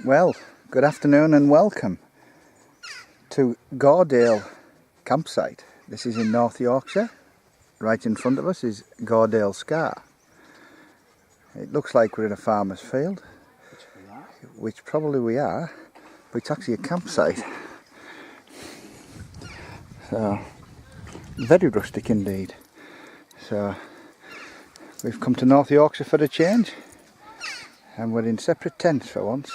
Well, good afternoon and welcome to Gordale campsite. This is in North Yorkshire. Right in front of us is Gordale Scar. It looks like we're in a farmer's field, which probably we are, but it's actually a campsite. So, very rustic indeed. So, we've come to North Yorkshire for a change, and we're in separate tents for once.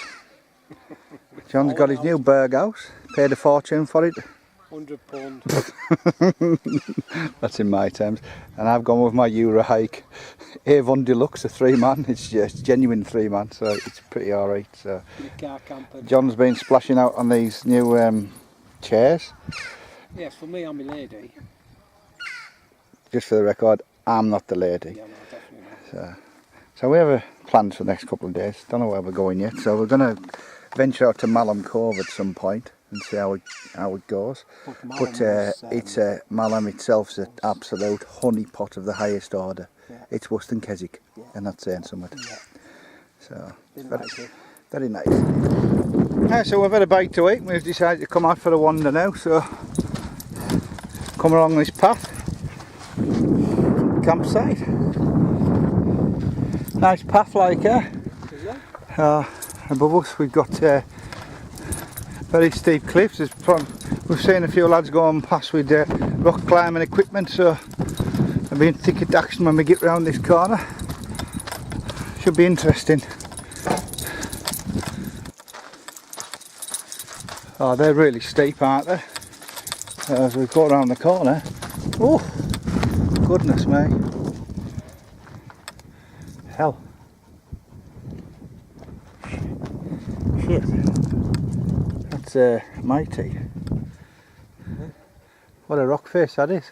John's got his new berg house, paid a fortune for it. £100. That's in my terms. And I've gone with my Euro hike Avon Deluxe, a 3-man. It's just genuine 3-man, so it's pretty alright. So John's been splashing out on these new chairs. Yes, for me, I'm a lady. Just for the record, I'm not the lady. Yeah, no, definitely not. So we have plans for the next couple of days. Don't know where we're going yet. So we're going to venture out to Malham Cove at some point and see how it goes. But Malham itself is an absolute honeypot of the highest order. Yeah. It's worse than Keswick, and that's saying something. Yeah. So it's very nice. Yeah, so we've had a bite to eat. We've decided to come out for a wander now. So come along this path, campsite. Nice path like above us we've got very steep cliffs. We've seen a few lads going past with rock climbing equipment, so I'll be in ticket action when we get round this corner. Should be interesting. Oh, they're really steep, aren't they? As we go around the corner. Oh, goodness me. Hell. Shit. That's mighty. What a rock face that is.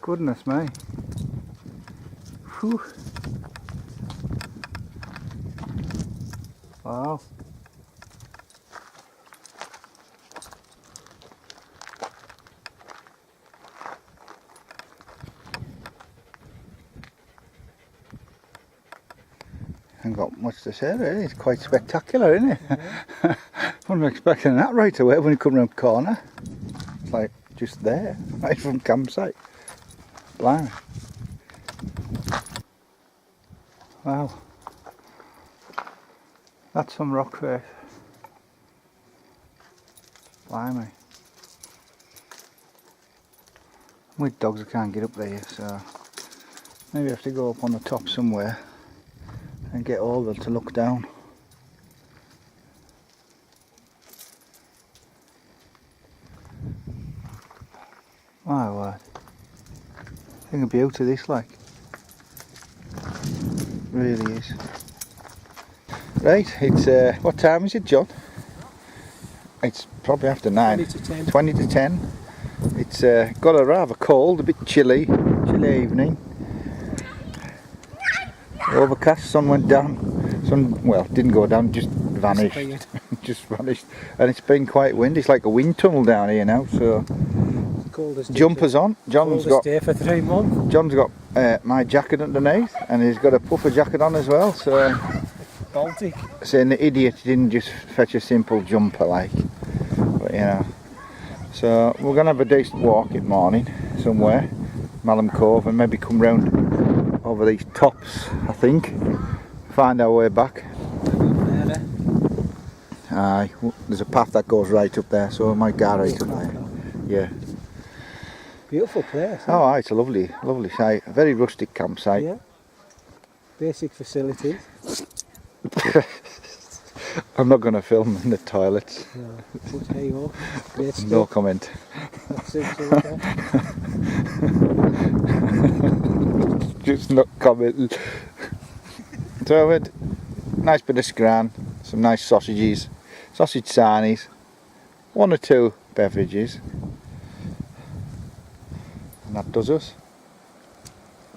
Goodness me. Whew. Wow. Ain't got much to say really, it's quite spectacular, isn't it? Yeah. Wasn't expecting that right away when you come round the corner. It's like just there, right from campsite. Blimey. Wow. That's some rock face. Blimey. With dogs I can't get up there, so maybe I have to go up on the top somewhere and get over to look down. My word. Think of beauty this like. Really is. Right, it's what time is it, John? It's probably after 9. 20 to 10. 20 to 10. It's got a rather cold, a bit chilly evening. Overcast, sun went down. Well, didn't go down, just vanished. Just vanished. And it's been quite windy. It's like a wind tunnel down here now. So jumpers on. John's got day for 3 months. John's got my jacket underneath, and he's got a puffer jacket on as well. So Baltic. saying the idiot didn't just fetch a simple jumper like. But you know. So we're gonna have a decent walk in the morning somewhere, Malham Cove, and maybe come round over these tops, I think, find our way back. Aye, there's a path that goes right up there, so we might go right up there. Yeah. Beautiful place. Oh, aye, it's a lovely site, a very rustic campsite. Yeah. Basic facilities. I'm not going to film in the toilets. No, but hey, oh, great stuff. No comment. That's it, Just not commenting. So we had a nice bit of scran, some nice sausages, sausage sarnies, 1 or 2 beverages, and that does us.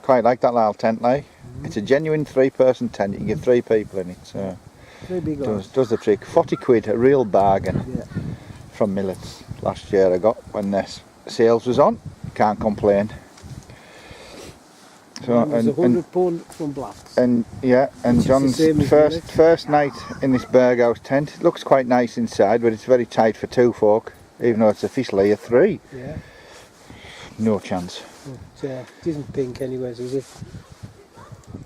Quite like that little tent, like. It's a genuine 3-person tent. You can get 3 people in it, so does the trick. 40 quid, a real bargain. Yeah. From Millets last year I got when this sales was on. Can't complain. So, It was £100 from Blacks. and yeah, and It's John's the same as first night in this birdhouse tent. It looks quite nice inside, but it's very tight for 2 folk, even though it's officially a 3. Yeah. No chance. But, it isn't pink anyways, is it?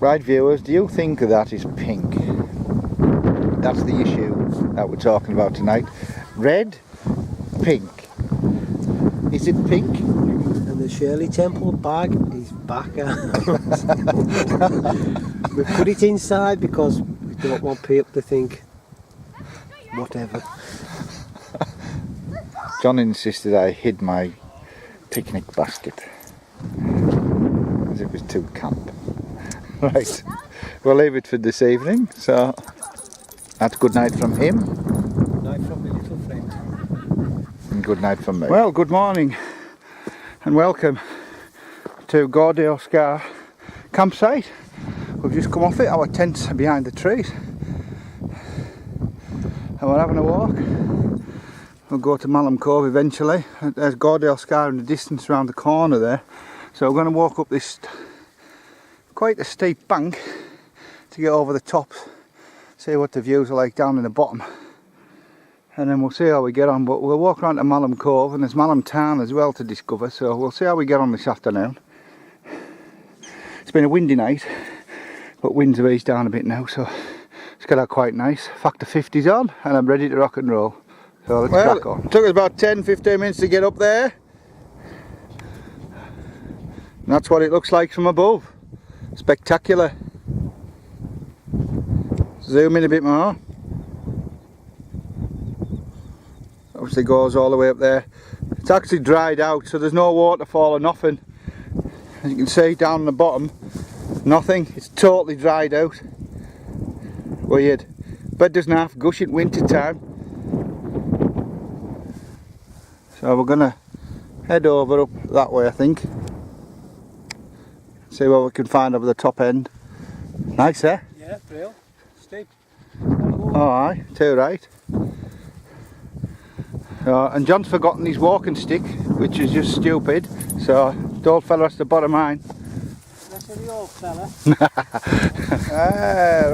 Right, viewers, do you think that is pink? That's the issue that we're talking about tonight. Red, pink. Is it pink? And the Shirley Temple bag is back out. We put it inside because we don't want people to think whatever. John insisted I hid my picnic basket as it was too camp. Right, we'll leave it for this evening, so that's good night from him. Good night from my little friend. And good night from me. Well, good morning and welcome to Gordale Scar campsite. We've just come off it, our tents are behind the trees. And we're having a walk. We'll go to Malham Cove eventually. There's Gordale Scar in the distance around the corner there. So we're going to walk up this quite a steep bank to get over the top, see what the views are like down in the bottom, and then we'll see how we get on. But we'll walk around to Malham Cove, and there's Malham Tarn as well to discover, so we'll see how we get on this afternoon. It's been a windy night, but winds have eased down a bit now, so it's got out quite nice. Factor 50's on and I'm ready to rock and roll, so let's crack on. It took us about 10-15 minutes to get up there, and that's what it looks like from above. Spectacular. Zoom in a bit more. Obviously goes all the way up there. It's actually dried out, so there's no waterfall or nothing. As you can see down the bottom, nothing. It's totally dried out. Weird. Bed doesn't half gush in winter time. So we're gonna head over up that way, I think. See what we can find over the top end. Nice, eh? Yeah, real. Steep. Oh aye, too right. And John's forgotten his walking stick, which is just stupid. So the old fella has to borrow mine. That's the old fella.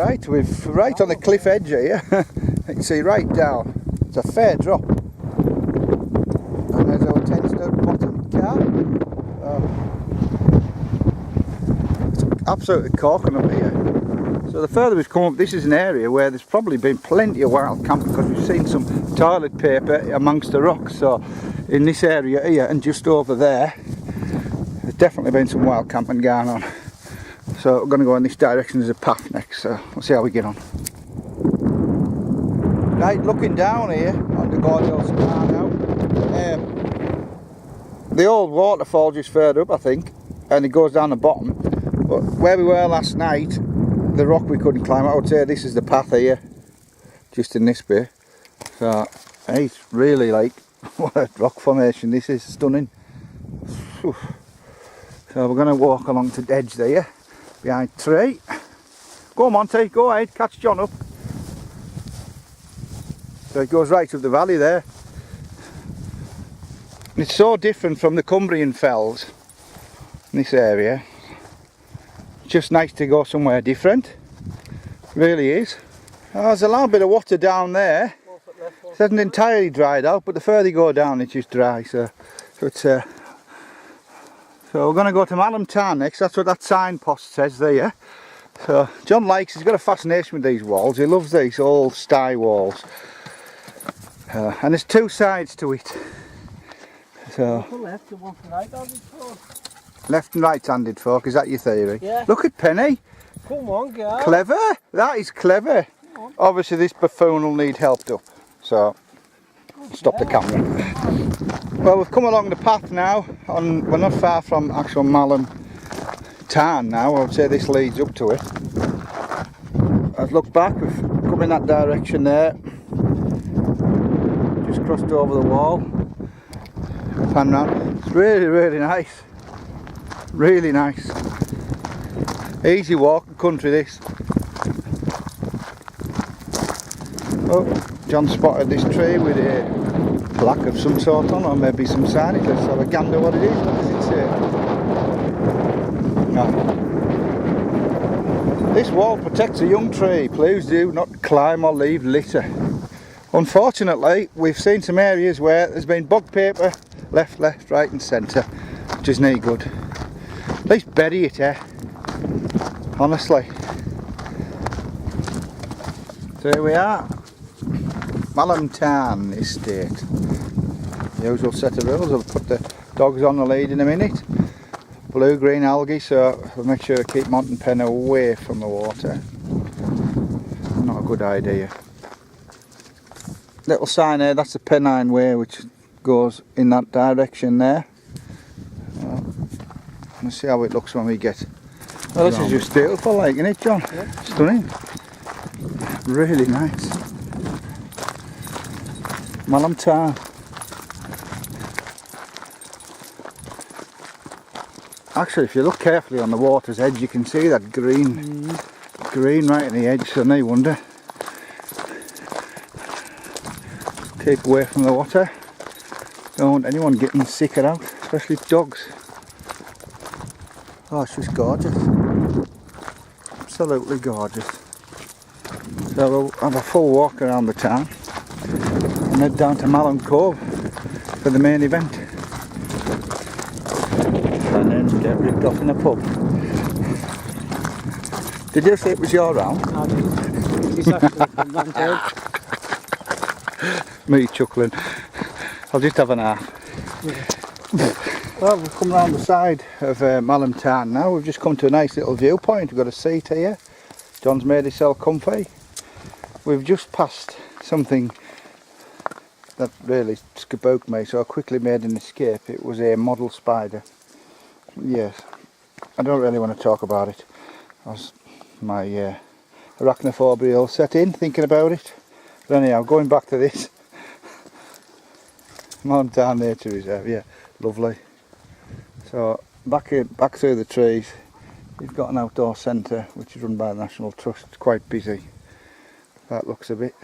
Right, we're right on the cliff edge here. You can see right down. It's a fair drop. And there's our tent stood bottom car. It's absolutely corking up here. So the further we've come up, this is an area where there's probably been plenty of wild camping, because we've seen some toilet paper amongst the rocks. So in this area here and just over there, there's definitely been some wild camping going on. So we're going to go in this direction. There's a path next, so we'll see how we get on. Right, looking down here on the Gordale Scar now. The old waterfall just further up, I think, and it goes down the bottom. But where we were last night, the rock we couldn't climb, I would say this is the path here, just in this bit. So it's really like, what a rock formation, this is stunning. Whew. So we're going to walk along to the edge there, behind the tree. Go on Monty, go ahead, catch John up. So it goes right up the valley there. It's so different from the Cumbrian fells in this area. It's just nice to go somewhere different, it really is. Oh, there's a little bit of water down there. It hasn't entirely dried out, but the further you go down it's just dry. So it's so we're going to go to Malham Tarn next. That's what that signpost says there. So John likes, he's got a fascination with these walls. He loves these old stye walls. And there's 2 sides to it. So Left and one right on the floor. Left and right-handed folk, is that your theory? Yeah. Look at Penny. Come on, girl. Clever. That is clever. Obviously this buffoon will need helped up. So stop the camera. Well, we've come along the path now. We're not far from actual Malham Tarn now. I would say this leads up to it. I've looked back, we've come in that direction there. Just crossed over the wall. Pan round. It's really, really nice. Really nice. Easy walk, country this. Oh, John spotted this tree with a plaque of some sort on, or maybe some signage. Let's have a gander what it is. What does it say? No. This wall protects a young tree. Please do not climb or leave litter. Unfortunately, we've seen some areas where there's been bog paper left, right and centre, which is no good. At least bury it, honestly. So here we are, Malham Tarn estate. The usual set of rules. I'll put the dogs on the lead in a minute. Blue-green algae, so we'll make sure to keep mountain pen away from the water. Not a good idea. Little sign there, that's the Pennine Way, which goes in that direction there. Let's see how it looks when we get. Oh, this is just beautiful, like, isn't it, John? Yeah. Stunning. Really nice. Malham Tarn. Actually, if you look carefully on the water's edge, you can see that green right in the edge, so no wonder. Keep away from the water. Don't want anyone getting sick out, especially dogs. Oh, it's just gorgeous. Absolutely gorgeous. So we'll have a full walk around the town and head down to Malham Cove for the main event. And then get ripped off in a pub. Did you say it was your round? I did. It's actually from Manchester. Me chuckling. I'll just have an half. Yeah. Well, we've come round the side of Malham Tarn now. We've just come to a nice little viewpoint. We've got a seat here. John's made himself comfy. We've just passed something that really spooked me, so I quickly made an escape. It was a model spider. Yes, I don't really want to talk about it. My arachnophobia all set in thinking about it. But anyhow, going back to this. Malham Tarn Nature Reserve, yeah, lovely. So back through the trees, you've got an outdoor centre which is run by the National Trust. It's quite busy. That looks a bit.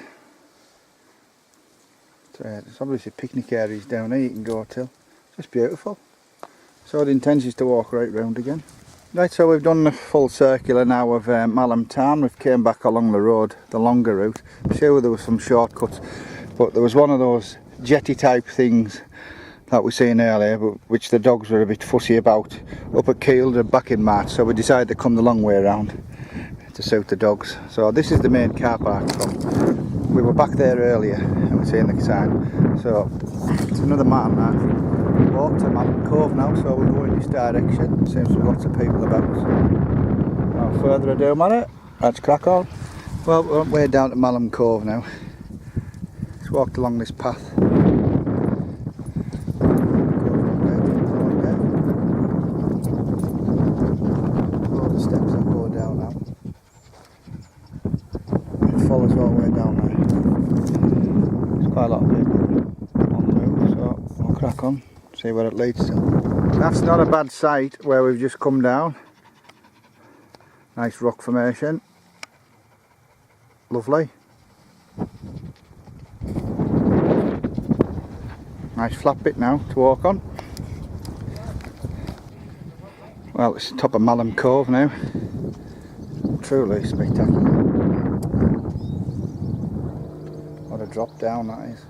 So there's obviously picnic areas down here you can go to. Just beautiful. So the intention is to walk right round again. Right, so we've done the full circular now of Malham Tarn. We've came back along the road, the longer route. I'm sure there were some shortcuts, but there was one of those jetty type things that we seen earlier, but which the dogs were a bit fussy about up at Kield and back in March, so we decided to come the long way around to suit the dogs. So this is the main car park from. We were back there earlier and we're seeing the sign. So it's another mile and a half walk to Malham Cove now, so we'll go in this direction. Seems to be lots of people about. Without further ado, man, let's crack on. Well, we're on the way down to Malham Cove now. Just walked along this path. Steps that go down now. It follows all the way down there. There's quite a lot of people on the move, so we'll crack on, see where it leads to. That's not a bad site where we've just come down. Nice rock formation. Lovely. Nice flat bit now to walk on. Well, it's the top of Malham Cove now. Truly spectacular. What a drop down that is.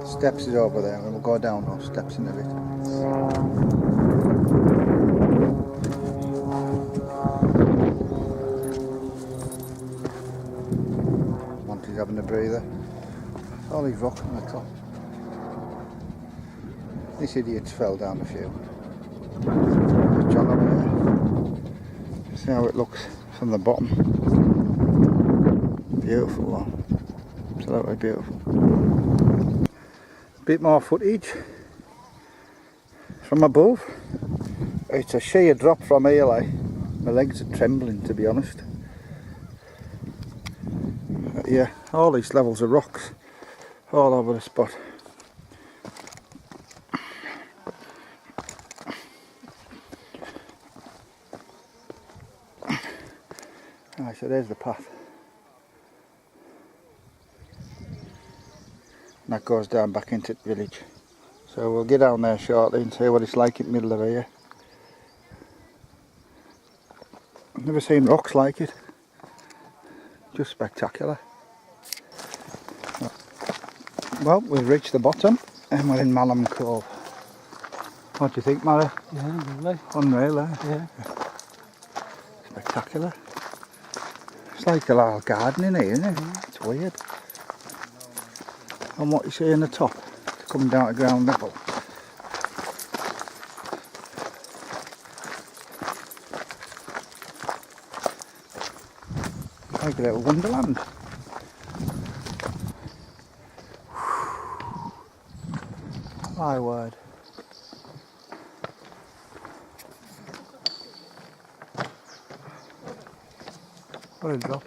Steps is over there, and we'll go down those steps in a bit. Monty's having a breather. All these rocks on the top. This idiot's fell down a few. There's John over there. See how it looks from the bottom. Beautiful though. Absolutely beautiful. Bit more footage from above. It's a sheer drop from here, like. My legs are trembling, to be honest. Yeah, all these levels of rocks all over the spot. Right, so there's the path. And that goes down back into the village. So we'll get down there shortly and see what it's like in the middle of here. I've never seen rocks like it. Just spectacular. Well, we've reached the bottom and we're in Malham Cove. What do you think, Mara? Yeah, lovely. Unreal, eh? Yeah. Spectacular. It's like a little garden in here, isn't it? It's weird. And what you see in the top, it's coming down to ground level. Like a little wonderland. My word. What a drop.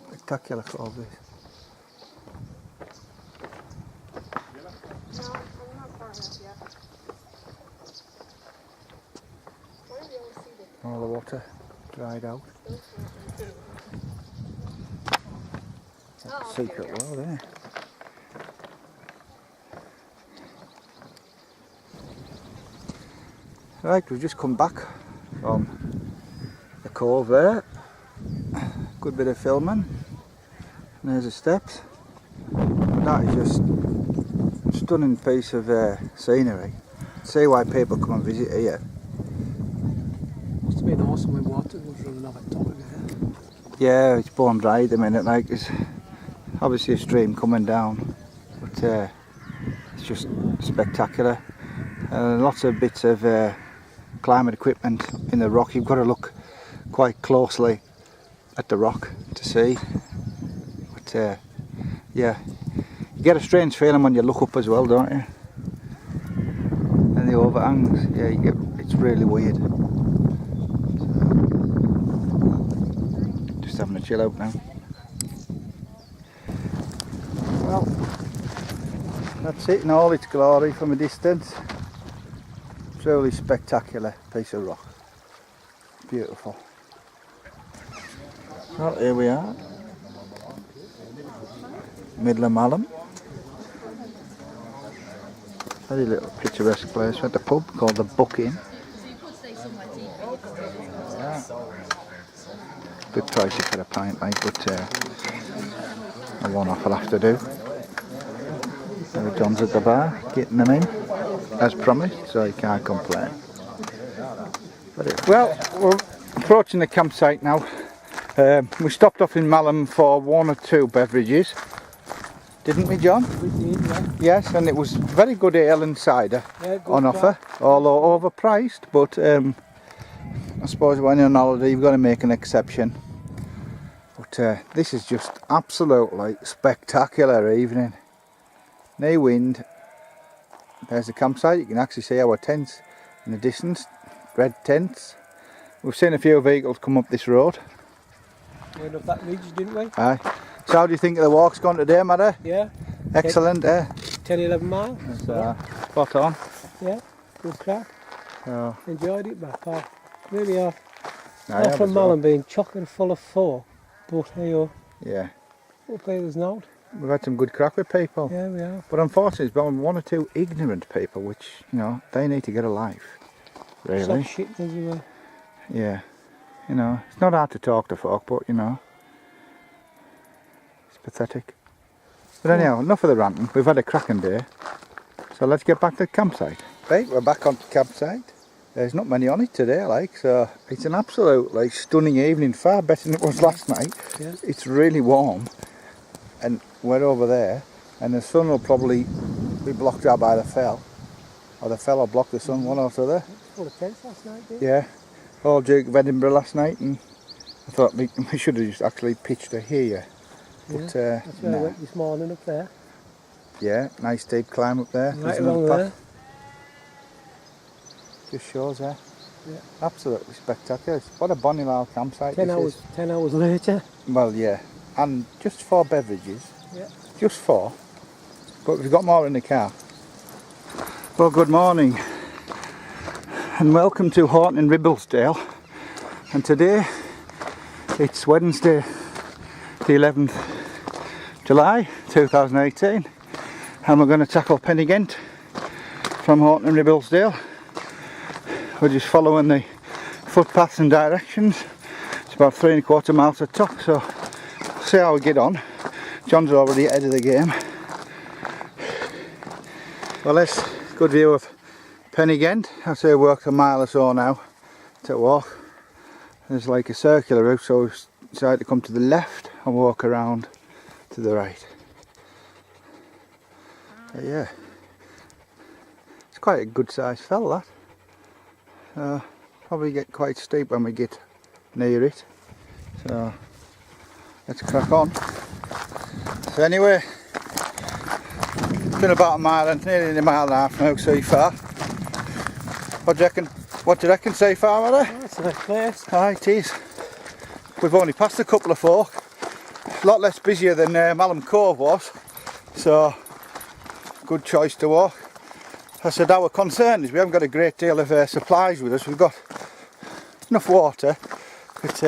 Spectacular cove this. All the water dried out. That's a secret world, isn't it? Right, we've just come back from the cove there. Good bit of filming. And there's the steps. But that is just a stunning piece of scenery. See why people come and visit here. Must have been awesome when water was running off at top of it. Yeah, it's bone dry at the minute. Like there's obviously a stream coming down, but it's just spectacular. Lots of bits of climbing equipment in the rock. You've got to look quite closely at the rock to see. But yeah, you get a strange feeling when you look up as well, don't you? And the overhangs, yeah, you get, it's really weird. So, just having a chill out now. Well, that's it in all its glory from a distance. Truly spectacular piece of rock. Beautiful. Well, here we are. Middle of Malham. Very little picturesque place. We're at the pub called the Buck Inn. Yeah. Bit pricey for a pint, like, but a one-off I'll have to do. There are John's at the bar, getting them in, as promised, so you can't complain. Well, we're approaching the campsite now. We stopped off in Malham for one or two beverages, didn't we, John? We did, yeah. Yes, and it was very good ale and cider on offer, although overpriced, but I suppose when you're on holiday you've got to make an exception. But this is just absolutely spectacular evening. No wind. There's the campsite. You can actually see our tents in the distance, red tents. We've seen a few vehicles come up this road. Went up that ridge, didn't we? Aye. So how do you think the walk's gone today, Mother? Yeah. Excellent, 10-11 miles. Spot on. Yeah, good crack. So, Enjoyed it, but really are. I Not have from as well. Malham being chock-a full of four, but here, Yeah. up here there's not. We've had some good crack with people. Yeah, we are. But unfortunately, there's been one or two ignorant people, which, you know, they need to get a life. Really. Some shit everywhere. Yeah. You know, it's not hard to talk to folk, but, you know, it's pathetic. But anyhow, enough of the ranting. We've had a cracking day. So let's get back to the campsite. Right, we're back on the campsite. There's not many on it today, like, so it's an absolutely stunning evening, far better than it was last night. Yeah. It's really warm, and we're over there, and the sun will probably be blocked out by the fell, or the fell will block the sun, one or the other. Full of tents last night, didn't Yeah, all Duke of Edinburgh last night, and I thought we should have just actually pitched her here. But That's where I no. went this morning up there. Yeah, nice steep climb up there. Right There's another along there. path. Just shows there. Yeah. Absolutely spectacular. What a bonny little campsite 10 this hours, is. 10 hours later. Well, yeah, and just 4 beverages. Yeah. Just 4, but we've got more in the car. Well, good morning. and welcome to Horton in Ribblesdale, and today it's Wednesday the 11th July 2018 and we're going to tackle Pen-y-ghent from Horton in Ribblesdale. We're just following the footpaths and directions. It's about 3¼ miles at top, so we'll see how we get on. John's already ahead of the game. Well, that's a good view of Pen-y-ghent. I'd say we worked a mile or so now to walk. There's like a circular route, so we've decided to come to the left and walk around to the right. But yeah, it's quite a good sized fell, that. Probably get quite steep when we get near it. So let's crack on. So anyway, it's been about a mile and nearly a mile and a half now so far. What do you reckon? What do you reckon so far, Mother? Oh, that's a nice place. Aye, it is. We've only passed a couple of folk. A lot less busier than Malham Cove was, so good choice to walk. I said our concern is we haven't got a great deal of supplies with us. We've got enough water, but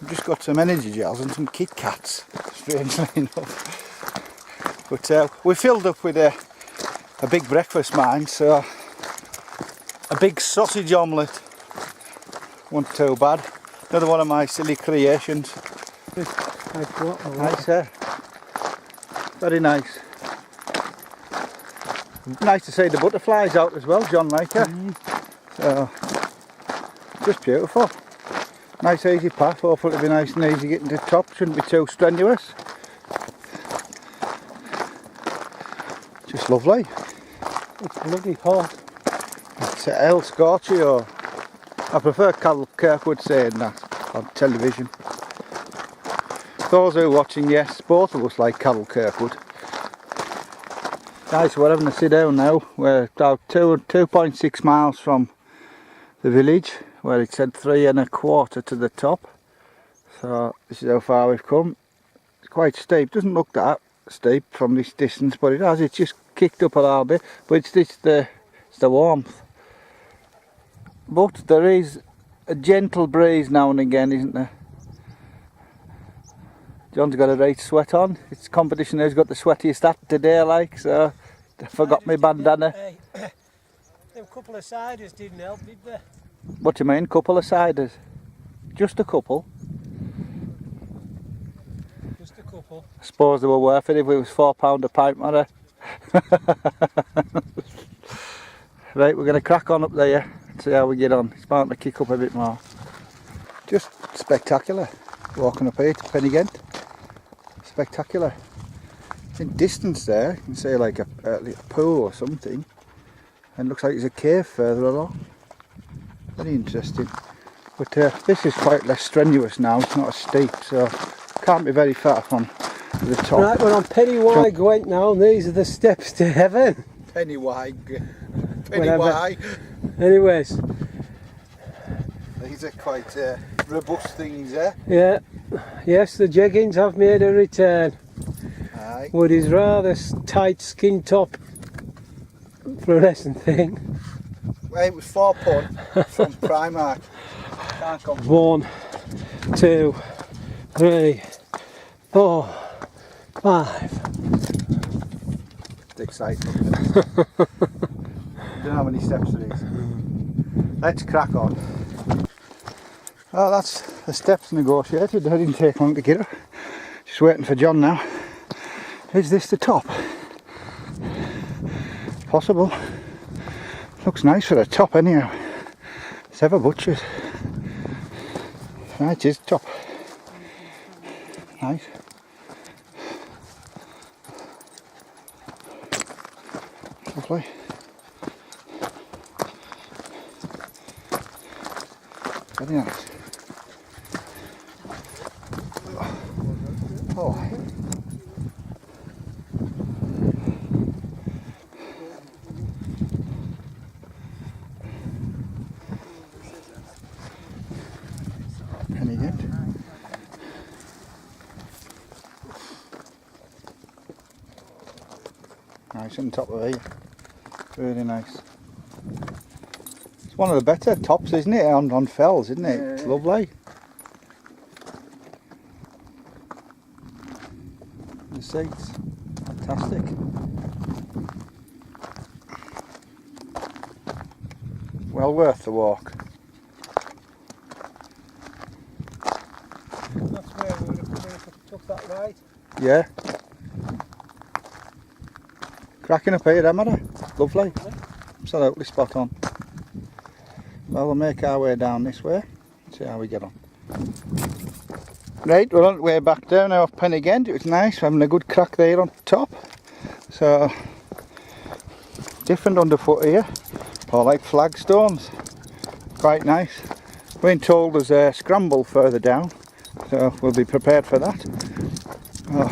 we've just got some energy gels and some Kit Kats, strangely enough. But we filled up with a big breakfast, mind, so a big sausage omelette wasn't too bad. Another one of my silly creations. Nice, very nice. Nice to see the butterflies out as well, John, like her. So, just beautiful. Nice easy path, hopefully it'll be nice and easy getting to the top, shouldn't be too strenuous. Just lovely. It's bloody hot. It's El Scorchio. I prefer Carl Kirkwood saying that on television. Those who are watching, yes, both of us like Carl Kirkwood. Guys, we're having a sit down now. We're about 2.6 miles from the village, where it said 3¼ to the top. So this is how far we've come. It's quite steep. Doesn't look that steep from this distance, but it has. It's just kicked up a little bit. But it's the warmth. But there is a gentle breeze now and again, isn't there? John's got a right sweat on. It's competition who's got the sweatiest hat today, like, so I forgot my bandana. Hey, them couple of ciders didn't help, did they? What do you mean, couple of ciders? Just a couple? Just a couple. I suppose they were worth it if it was £4 a pint, Mother. Right, we're going to crack on up there, see how we get on. It's bound to kick up a bit more. Just spectacular, walking up here to Pen-y-ghent. Spectacular. In distance there, you can see like a pool or something, and it looks like there's a cave further along. Very interesting. But this is quite less strenuous now, it's not as steep, so can't be very far from the top. Right, we're on Pen-y-ghent now, and these are the steps to heaven. Pen-y-ghent. Anyways. These are quite robust things, eh? Yeah. Yes, the jeggings have made a return. Aye. With his rather tight skin top fluorescent thing. Well, it was £4 from Primark. Can't complain. 1, 2, 3, 4, 5. It's exciting. I don't know how many steps there is. Let's crack on. Well, that's the steps negotiated. I didn't take long to get her. Just waiting for John now. Is this the top? Possible. Looks nice for the top anyhow. It's ever butchers. Right, it is top. Nice. Lovely. Very nice. Oh. Pen-y-ghent. Nice on top of here. Really nice. It's one of the better tops, isn't it, on fells, isn't it? It's lovely. The seats, fantastic. Well worth the walk. That's where we would have come in if we took that right. Yeah. Cracking up here, Emma. Lovely. Absolutely spot on. Well, we'll make our way down this way. See how we get on. Right, we're on the way back down now off Pen-y-ghent. It was nice having a good crack there on top. So, different underfoot here. All like flagstones. Quite nice. We've been told there's a scramble further down, so we'll be prepared for that. Oh,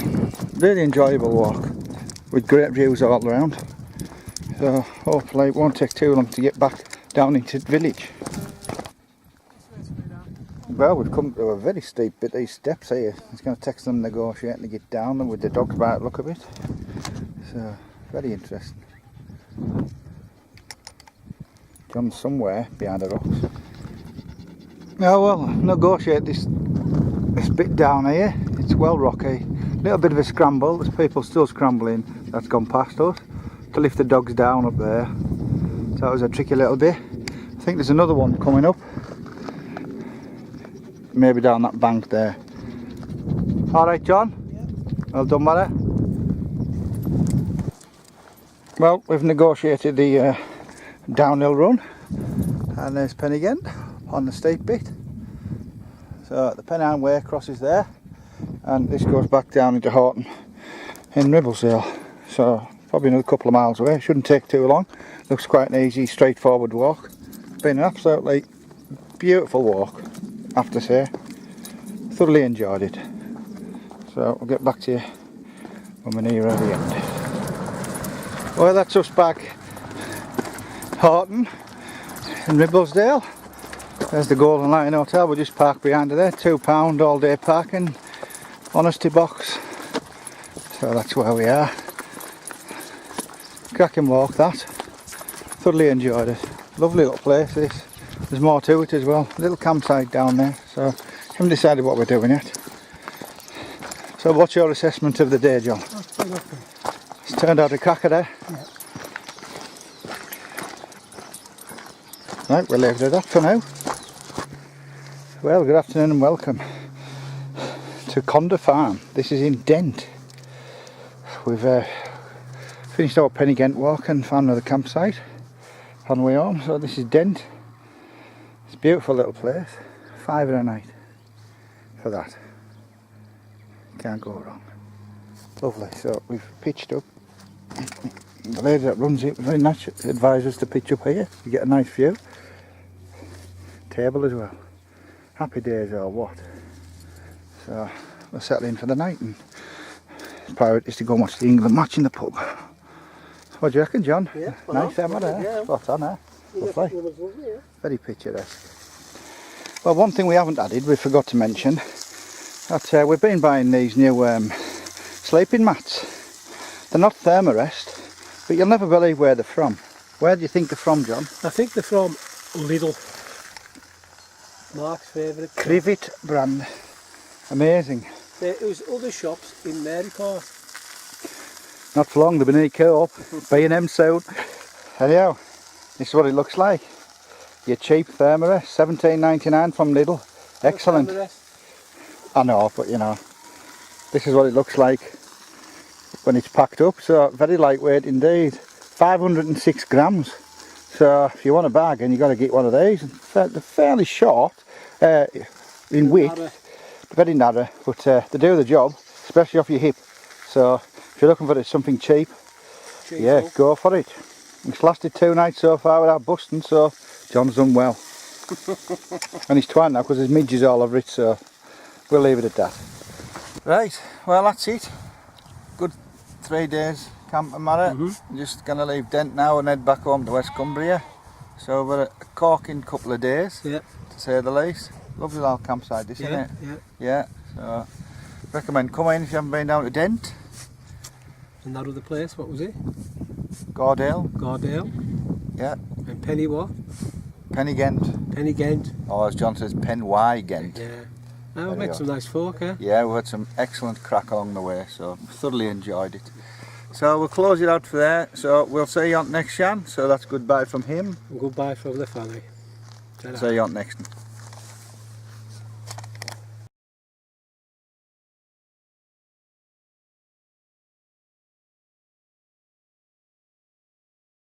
really enjoyable walk with great views all around. So hopefully it won't take too long to get back down into the village. Well, we've come to a very steep bit of these steps here. It's going to take some negotiating to get down them with the dogs by the look of it. So, very interesting. John's somewhere behind the rocks. Oh well, negotiate this bit down here. It's well rocky. Little bit of a scramble. There's people still scrambling. That's gone past us to lift the dogs down up there. So that was a tricky little bit. I think there's another one coming up. Maybe down that bank there. Alright, John? Yeah. Well done, Mara. Well, we've negotiated the downhill run, and there's Pen-y-ghent on the steep bit. So the Pennine Way crosses there, and this goes back down into Horton in Ribblesdale. So probably another couple of miles away. Shouldn't take too long. Looks quite an easy, straightforward walk. Been an absolutely beautiful walk, I have to say. Thoroughly enjoyed it. So we'll get back to you when we're near the end. Well, that's us back Horton in Ribblesdale. There's the Golden Lion Hotel. We just parked behind there. £2 all day parking. Honesty box. So that's where we are. Cracking walk that. Thoroughly enjoyed it. Lovely little place this. There's more to it as well. A little campsite down there. So haven't decided what we're doing yet. So what's your assessment of the day, John? It's turned out a cracker there. Yeah. Right, we'll leave it at that for now. Well, good afternoon and welcome to Conder Farm. This is in Dent. We've finished our Pen-y-ghent walk and found another campsite on the way home. So this is Dent. It's a beautiful little place. £5 a night for that. Can't go wrong. Lovely. So we've pitched up. The lady that runs it very much advised us to pitch up here. You get a nice view. Table as well. Happy days or what. So we'll settle in for the night, and the priority is to go and watch the England match in the pub. What do you reckon, John? Yeah, nice, Emma, there. Yeah. Spot on, eh? Lovely. Lovely, yeah. Very picturesque. Well, one thing we haven't added, we forgot to mention, that we've been buying these new sleeping mats. They're not Thermarest, but you'll never believe where they're from. Where do you think they're from, John? I think they're from Lidl. Mark's favourite. Krivet brand. Amazing. There was other shops in Marycourt. Not for long, they've been in Co-op, B&M soon. Anyhow, this is what it looks like. Your cheap Thermarest, $17.99 from Lidl. Excellent. I know, but you know, this is what it looks like when it's packed up. So very lightweight indeed. 506 grams. So if you want a bargain, you've got to get one of these. They're fairly short in width, very narrow, but they do the job, especially off your hip. So if you're looking for something cheap, yeah, go for it. It's lasted 2 nights so far without busting, so John's done well. And he's twine now because his midge is all over it, so we'll leave it at that. Right, well that's it. Good 3 days camping, Mara. Just going to leave Dent now and head back home to West Cumbria. So we're a corking couple of days, to say the least. Lovely little campsite, isn't it? Yeah. So recommend coming if you haven't been down to Dent. And that other place, what was it? Gordale. Gordale. Yeah. And Penny what? Pen-y-ghent, Pen-y-ghent. or as John says, Pen-y-ghent. Yeah. Oh, There we met you some nice folk, eh? Yeah, we had some excellent crack along the way, so thoroughly enjoyed it. So we'll close it out for there. So we'll see you on next Shan. So that's goodbye from him. And goodbye from the family. Ta-ra. See you on next one.